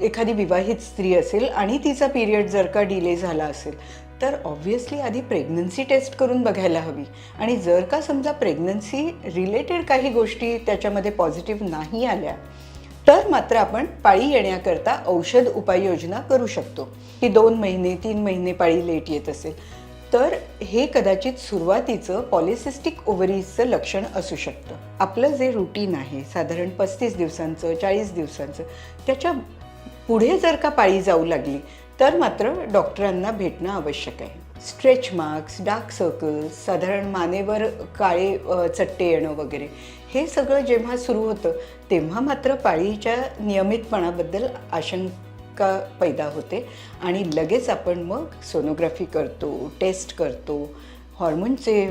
एखादी विवाहित स्त्री असेल आणि तिचा पिरियड जर का डिले झाला असेल तर ऑब्व्हियसली आधी प्रेग्नन्सी टेस्ट करून बघायला हवी. आणि जर का समजा प्रेग्नन्सी रिलेटेड काही गोष्टी त्याच्यामध्ये पॉझिटिव्ह नाही आल्या तर मात्र आपण पाळी येण्याकरता औषध उपाययोजना करू शकतो. की 2 महिने 3 महिने पाळी लेट येत असेल तर हे कदाचित सुरुवातीचं पॉलिसिस्टिक ओव्हरीजचं लक्षण असू शकतं. आपलं जे रुटीन आहे साधारण 35 दिवसांचं 40 दिवसांचं त्याच्या पुढे जर का पाळी जाऊ लागली तर मात्र डॉक्टरांना भेटणं आवश्यक आहे. स्ट्रेच मार्क्स, डार्क सर्कल्स, साधारण मानेवर काळे चट्टे येणं वगैरे हे सगळं जेव्हा सुरू होतं तेव्हा मात्र पाळीच्या नियमितपणाबद्दल आशंका पैदा होते आणि लगेच आपण मग सोनोग्राफी करतो, टेस्ट करतो, हॉर्मोनचे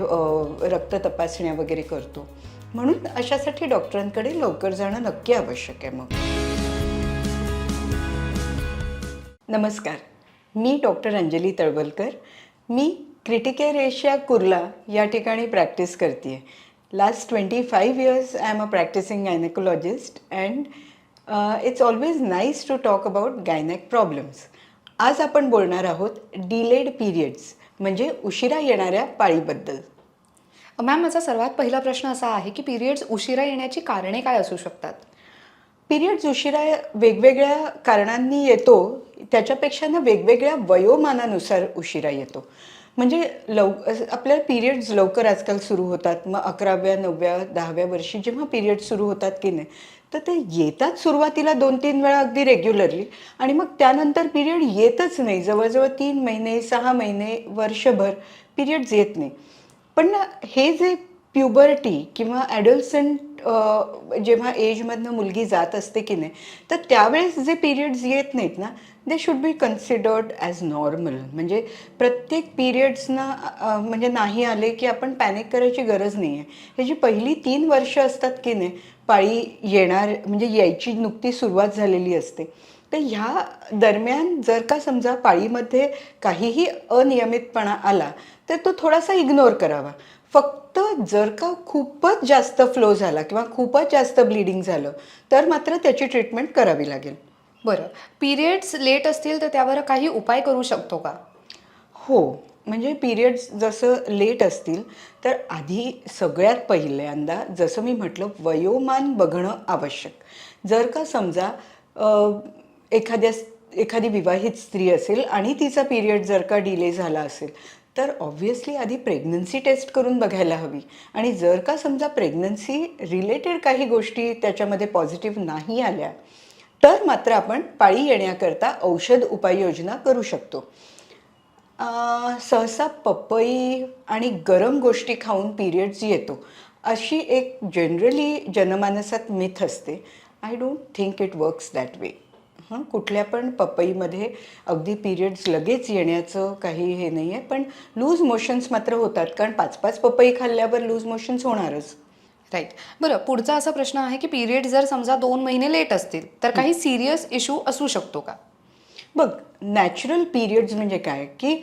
रक्त तपासण्या वगैरे करतो. म्हणून अशासाठी डॉक्टरांकडे लवकर जाणं नक्की आवश्यक आहे. मग नमस्कार, मी डॉक्टर अंजली तळवलकर. मी क्रिटिकेअर एशिया कुर्ला या ठिकाणी प्रॅक्टिस करते आहे. Last 25 years I am a practising gynaecologist and it's always nice to talk about gynaec problems. आज आपण बोलणार आहोत डिलेड पिरियड्स म्हणजे उशिरा येणाऱ्या पाळीबद्दल. मॅम, माझा सर्वात पहिला प्रश्न असा आहे की पिरियड्स उशिरा येण्याची कारणे काय असू शकतात? पिरियड्स उशिरा वेगवेगळ्या कारणांनी येतो, त्याच्यापेक्षा ना वेगवेगळ्या वयोमानानुसार उशिरा येतो. म्हणजे आपल्या पिरियड्स लवकर आजकाल सुरू होतात. मग 11व्या 9व्या 10व्या वर्षी जेव्हा पिरियड्स सुरू होतात की नाही तर ते येतात सुरुवातीला 2-3 वेळा अगदी रेग्युलरली आणि मग त्यानंतर पिरियड येतच नाही. जवळजवळ 3 महिने 6 महिने वर्षभर पिरियड्स येत नाही. पण ना हे जे प्युबर्टी किंवा ॲडोलसंट जेव्हा एजमधनं मुलगी जात असते की नाही तर त्यावेळेस जे पिरियड्स येत नाहीत ना they should be considered as normal. म्हणजे प्रत्येक पिरियड्सना म्हणजे नाही आले की आपण पॅनिक करायची गरज नाही आहे. हे जी पहिली 3 वर्ष असतात की नाही पाळी येणार म्हणजे यायची नुकती सुरुवात झालेली असते तर ह्या दरम्यान जर का समजा पाळीमध्ये काहीही अनियमितपणा आला तर तो थोडासा इग्नोर करावा. फक्त जर का खूपच जास्त फ्लो झाला किंवा खूपच जास्त ब्लिडिंग झालं तर मात्र त्याची ट्रीटमेंट करावी लागेल. बरं, पिरियड्स लेट असतील तर त्यावर काही उपाय करू शकतो का? हो, म्हणजे पिरियड्स जसं लेट असतील तर आधी सगळ्यात पहिल्यांदा जसं मी म्हटलं वयोमान बघणं आवश्यक. जर का समजा एखादी विवाहित स्त्री असेल आणि तिचा पिरियड जर का डिले झाला असेल तर ऑब्व्हियसली आधी प्रेग्नन्सी टेस्ट करून बघायला हवी. आणि जर का समजा प्रेग्नन्सी रिलेटेड काही गोष्टी त्याच्यामध्ये पॉझिटिव्ह नाही आल्या तर मात्र आपण पाळी येण्याकरता औषध उपाययोजना करू शकतो. सहसा पपई आणि गरम गोष्टी खाऊन पिरियड्स येतो अशी एक जनरली जनमानसात मिथ असते. I don't think it works that way. कुठल्या पण पपईमध्ये अगदी पिरियड्स लगेच येण्याचं काही हे नाही आहे. पण लूज मोशन्स मात्र होतात कारण 5-5 पपई खाल्ल्यावर लूज मोशन्स होणारच. राईट. बरं, पुढचा असा प्रश्न आहे की पिरियड जर समजा 2 महिने लेट असतील तर काही सिरियस इश्यू असू शकतो का? बघ, नॅचरल पिरियड्स म्हणजे काय की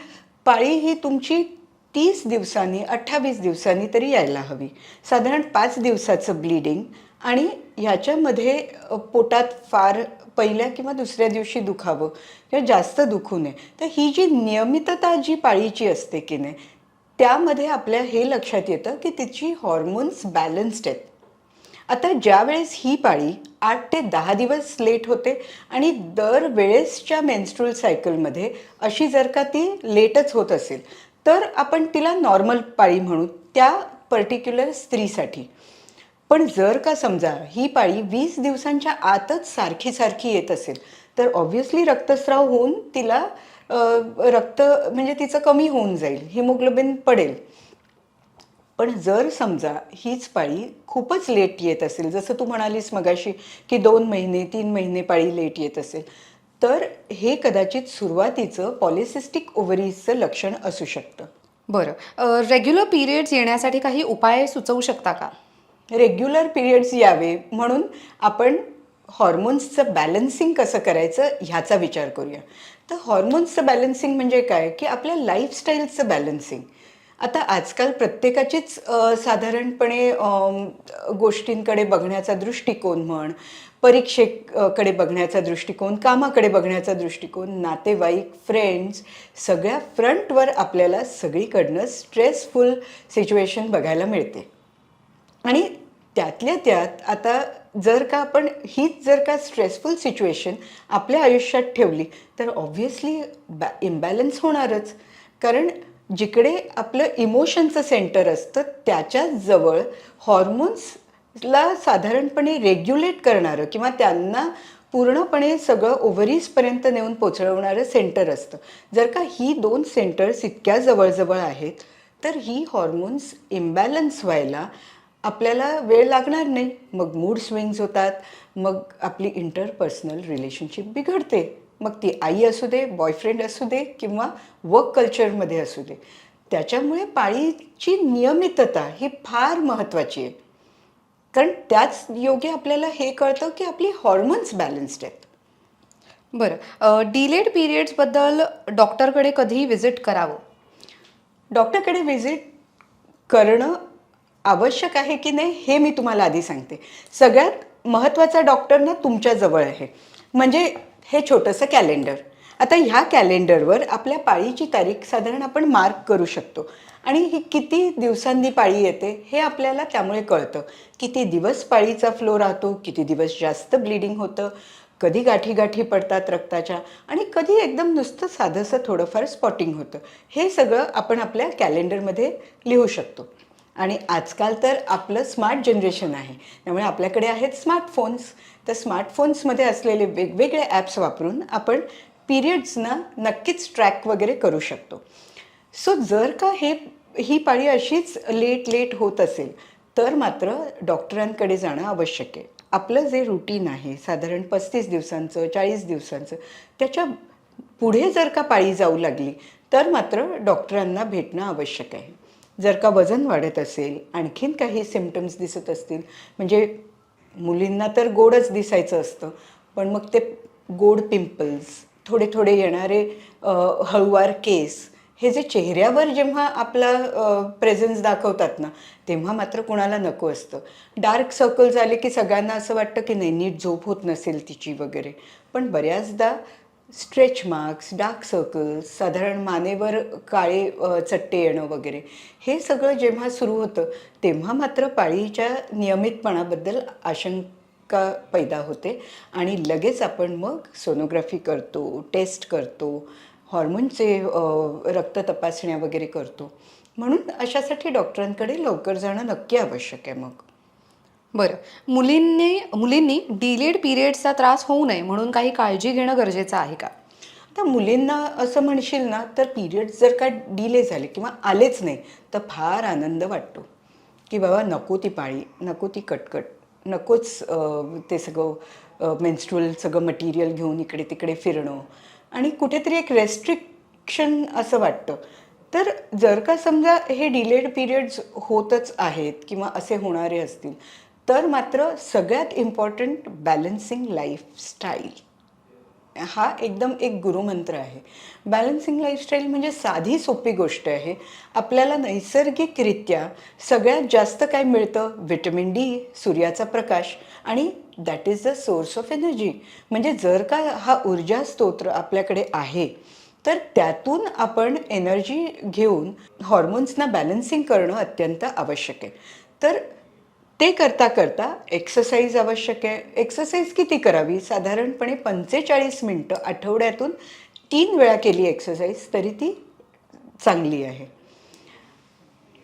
पाळी ही तुमची 30 दिवसांनी 28 दिवसांनी तरी यायला हवी. साधारण 5 दिवसाचं ब्लिडिंग आणि ह्याच्यामध्ये पोटात फार पहिल्या किंवा दुसऱ्या दिवशी दुखावं किंवा जास्त दुखू नये. तर ही जी नियमितता जी पाळीची असते की नाही त्यामध्ये आपल्या हे लक्षात येतं की तिची हॉर्मोन्स बॅलन्स्ड आहेत. आता ज्यावेळेस ही पाळी 8 ते 10 दिवस लेट होते आणि दरवेळेसच्या मेन्स्ट्रुअल सायकलमध्ये अशी जर का ती लेटच होत असेल तर आपण तिला नॉर्मल पाळी म्हणू त्या पर्टिक्युलर स्त्रीसाठी. पण जर का समजा ही पाळी 20 दिवसांच्या आतच सारखी सारखी येत असेल तर ऑब्व्हियसली रक्तस्राव होऊन तिला रक्त म्हणजे तिचं कमी होऊन जाईल, हिमोग्लोबिन पडेल. पण जर समजा हीच पाळी खूपच लेट येत असेल जसं तू म्हणालीस मगाशी की 2 महिने 3 महिने पाळी लेट येत असेल तर हे कदाचित सुरुवातीचं पॉलिसिस्टिक ओव्हरीजचं लक्षण असू शकतं. बरं, रेग्युलर पिरियड्स येण्यासाठी काही उपाय सुचवू शकता का? रेग्युलर पिरियड्स यावे म्हणून आपण हॉर्मोन्सचं बॅलन्सिंग कसं करायचं ह्याचा विचार करूया. तर हॉर्मोन्सचं बॅलन्सिंग म्हणजे काय की आपल्या लाईफस्टाईलचं बॅलन्सिंग. आता आजकाल प्रत्येकाचीच साधारणपणे गोष्टींकडे बघण्याचा दृष्टिकोन म्हण, परीक्षेकडे बघण्याचा दृष्टिकोन, कामाकडे बघण्याचा दृष्टिकोन, नातेवाईक, फ्रेंड्स, सगळ्या फ्रंटवर आपल्याला सगळीकडनं स्ट्रेसफुल सिच्युएशन बघायला मिळते. आणि त्यातल्या त्यात आता जर का स्ट्रेसफुल सिच्युएशन आपल्या आयुष्यात ठेवली तर ऑब्व्हियसली इम्बॅलन्स होणारच. कारण जिकडे आपलं इमोशनचं सेंटर असतं त्याच्याच जवळ हॉर्मोन्सला साधारणपणे रेग्युलेट करणारं किंवा त्यांना पूर्णपणे सगळं ओव्हरीजपर्यंत नेऊन पोचवणारं सेंटर असतं. जर का ही 2 सेंटर्स इतक्या जवळजवळ आहेत तर ही हॉर्मोन्स इम्बॅलन्स व्हायला आपल्याला वेळ लागणार नाही. मग मूड स्विंग्स होतात, मग आपली इंटरपर्सनल रिलेशनशिप बिघडते. मग ती आई असू दे, बॉयफ्रेंड असू दे किंवा वर्क कल्चरमध्ये असू दे. त्याच्यामुळे पाळीची नियमितता ही फार महत्त्वाची आहे. कारण त्याच योगे आपल्याला हे कळतं की आपली हॉर्मोन्स बॅलन्स्ड आहेत. बरं, डिलेड पिरियड्सबद्दल डॉक्टरकडे कधी व्हिजिट करावं? डॉक्टरकडे व्हिजिट करणं आवश्यक आहे की नाही हे मी तुम्हाला आधी सांगते. सगळ्यात महत्त्वाचा डॉक्टर ना तुमच्याजवळ आहे. म्हणजे हे छोटंसं कॅलेंडर. आता ह्या कॅलेंडरवर आपल्या पाळीची तारीख साधारण आपण मार्क करू शकतो. आणि ही किती दिवसांनी पाळी येते हे आपल्याला त्यामुळे कळतं. किती दिवस पाळीचा फ्लो राहतो, किती दिवस जास्त ब्लिडिंग होतं, कधी गाठी गाठी पडतात रक्ताच्या आणि कधी एकदम नुसतं साधंसं थोडंफार स्पॉटिंग होतं. हे सगळं आपण आपल्या कॅलेंडरमध्ये लिहू शकतो. आणि आजकाल तर आपलं स्मार्ट जनरेशन आहे, त्यामुळे आपल्याकडे आहेत स्मार्टफोन्स. तर स्मार्टफोन्समध्ये असलेले वेगवेगळे ॲप्स वापरून आपण पिरियड्सना नक्कीच ट्रॅक वगैरे करू शकतो. सो जर का ही पाळी अशीच लेट होत असेल तर मात्र डॉक्टरांकडे जाणं आवश्यक आहे. आपलं जे रुटीन आहे साधारण 35 दिवसांचं, 40 दिवसांचं, त्याच्या पुढे जर का पाळी जाऊ लागली तर मात्र डॉक्टरांना भेटणं आवश्यक आहे. जर का वजन वाढत असेल, आणखीन काही सिम्पटम्स दिसत असतील, म्हणजे मुलींना तर गोडच दिसायचं असतं, पण मग ते गोड पिंपल्स, थोडे थोडे येणारे हळुवार केस, हे जे चेहऱ्यावर जेव्हा आपला प्रेझेन्स दाखवतात ना तेव्हा मात्र कुणाला नको असतं. डार्क सर्कल्स आले की सगळ्यांना असं वाटतं की नाही नीट झोप होत नसेल तिची वगैरे. पण बऱ्याचदा स्ट्रेच मार्क्स, डार्क सर्कल्स, साधारण मानेवर काळे चट्टे येणं वगैरे, हे सगळं जेव्हा सुरू होतं तेव्हा मात्र पाळीच्या नियमितपणाबद्दल आशंका पैदा होते. आणि लगेच आपण मग सोनोग्राफी करतो, टेस्ट करतो, हॉर्मोनचे रक्त तपासण्या वगैरे करतो. म्हणून अशासाठी डॉक्टरांकडे लवकर जाणं नक्की आवश्यक आहे. मग बरं, मुलींनी डिलेड पिरियड्सचा त्रास होऊ नये म्हणून काही काळजी घेणं गरजेचं आहे का? आता मुलींना असं म्हणशील ना तर पिरियड्स जर का डिले झाले किंवा आलेच नाही तर फार आनंद वाटतो की बाबा नको ती पाळी, नको ती कटकट, नकोच ते सगळं मेन्स्ट्रुअल सगळं मटेरियल घेऊन इकडे तिकडे फिरणं आणि कुठेतरी एक रेस्ट्रिक्शन असं वाटतं. तर जर का समजा हे डिलेड पिरियड्स होतच आहेत किंवा असे होणारे असतील तर मात्र सगळ्यात इम्पॉर्टंट बॅलन्सिंग लाईफस्टाईल हा एकदम एक गुरुमंत्र आहे. बॅलन्सिंग लाईफस्टाईल म्हणजे साधी सोपी गोष्ट आहे. आपल्याला नैसर्गिकरित्या सगळ्यात जास्त काय मिळतं? व्हिटॅमिन डी, सूर्याचा प्रकाश, आणि that is the source of energy. म्हणजे जर का हा ऊर्जा स्तोत्र आपल्याकडे आहे तर त्यातून आपण एनर्जी घेऊन हॉर्मोन्सना बॅलन्सिंग करणं अत्यंत आवश्यक आहे. तर ते करता करता एक्सरसाइज आवश्यक आहे. एक्सरसाइज किती करावी? साधारणपणे 45 मिनटं आठवड्यातून 3 वेळा केली एक्सरसाइज तरी ती चांगली आहे.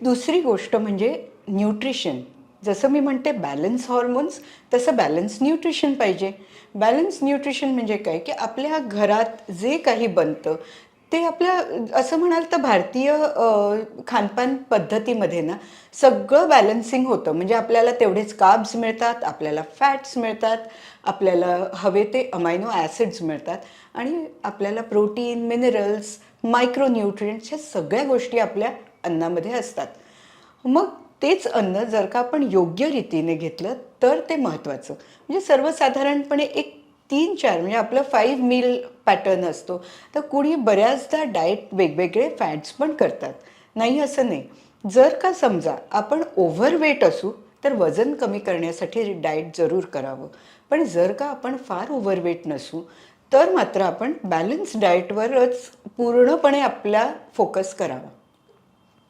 दुसरी गोष्ट म्हणजे न्यूट्रिशन. जसं मी म्हणते बॅलन्स हॉर्मोन्स तसं बॅलन्स न्यूट्रिशन पाहिजे. बॅलन्स न्यूट्रिशन म्हणजे काय की आपल्या घरात जे काही बनतं ते आपल्या असं म्हणाल तर भारतीय खानपान पद्धतीमध्ये ना सगळं बॅलन्सिंग होतं. म्हणजे आपल्याला तेवढेच कार्ब्स मिळतात, आपल्याला फॅट्स मिळतात, आपल्याला हवे ते अमायनो ॲसिड्स मिळतात आणि आपल्याला प्रोटीन, मिनरल्स, मायक्रोन्यूट्रिएंट्स ह्या सगळ्या गोष्टी आपल्या अन्नामध्ये असतात. मग तेच अन्न जर का आपण योग्य रीतीने घेतलं तर ते महत्त्वाचं. म्हणजे सर्वसाधारणपणे एक 3-4 म्हणजे आपलं 5 मील पॅटर्न असतो. तर कुणी बऱ्याचदा डाएट वेगवेगळे फॅट्स पण करतात. नाही असं नाही. जर का समजा आपण ओव्हरवेट असू तर वजन कमी करण्यासाठी डाएट जरूर करावं. पण जर का आपण फार ओव्हरवेट नसू तर मात्र आपण बॅलन्स डाएटवरच पूर्णपणे आपला फोकस करावा.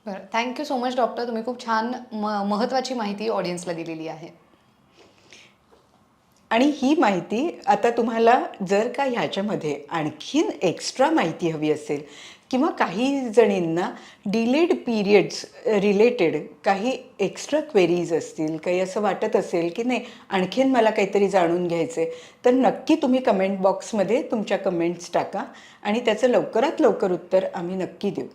बरं, थँक्यू सो मच डॉक्टर. तुम्ही खूप छान महत्त्वाची माहिती ऑडियन्सला दिलेली आहे. आणि ही माहिती आता तुम्हाला जर का ह्याच्यामध्ये आणखीन एक्स्ट्रा माहिती हवी असेल किंवा काही जणींना डिलेड पीरियड्स रिलेटेड काही एक्स्ट्रा क्वेरीज असतील, काही असं वाटत असेल की नाही आणखीन मला काहीतरी जाणून घ्यायचं आहे, तर नक्की तुम्ही कमेंट बॉक्समध्ये तुमच्या कमेंट्स टाका आणि त्याचं लवकरात लवकर उत्तर आम्ही नक्की देऊ.